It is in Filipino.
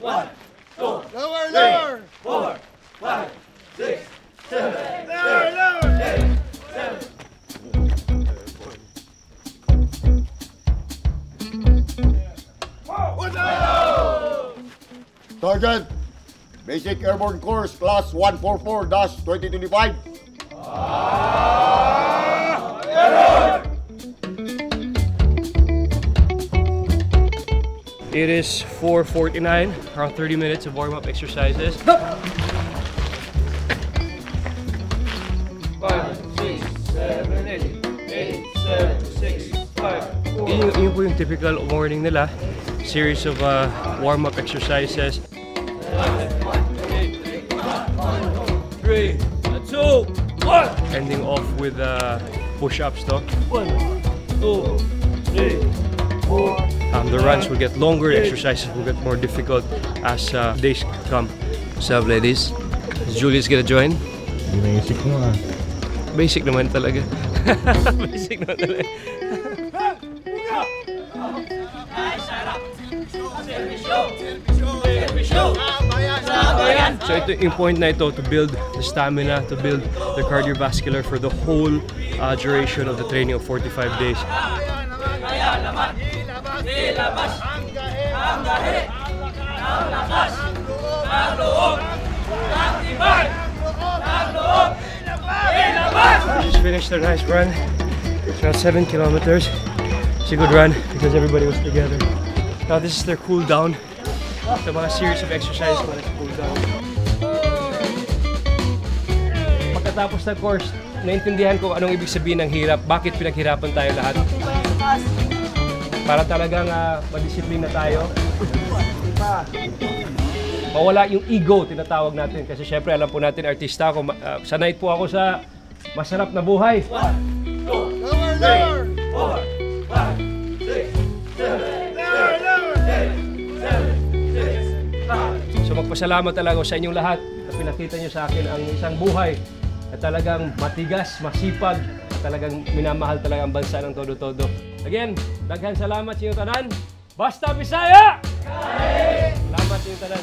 1, 2, Lower, 3, lower. 4, 5, 6, 7, Lower, lower. 8, 7. Sergeant, Basic Airborne Course Class 144-2025. It is 4:49, around 30 minutes of warm-up exercises. 5, 6, 7, 8, 8, 7, 6, 5, 4. Yun po yung typical morning nila. Series of warm-up exercises. 3, 2, 1. Ending off with push-ups to. 1, 2, 3, 4. The runs will get longer, exercises will get more difficult as days come. What's up, ladies? Is Julius gonna join? Basic mo ah. Basic naman talaga. Basic naman talaga. So ito yung point na ito to build the stamina, to build the cardiovascular for the whole duration of the training of 45 days. We just finished a nice run. It's around 7 kilometers. It's a good run because everybody was together. Now this is their cool down. The mga series of exercises para sa cool down. Pagkatapos ng course, naintindihan ko anong ibig sabihin ng hirap. Bakit pinaghirapan tayo lahat? Para talagang madisiplina tayo. Mawala yung ego, tinatawag natin. Kasi syempre, alam po natin, artista ako, sanay po ako sa masarap na buhay. 1, 2, Lower, lower. 4, 5, 6, 7, Lower, lower. 8, 7, 6, 5. So magpasalamat talaga ako sa inyong lahat na pinakita nyo sa akin ang isang buhay na talagang matigas, masipag, talagang minamahal talaga ang bansa ng todo-todo. Again, daghan salamat sa inyong tanan. Basta Bisaya! Salamat sa inyong tanan.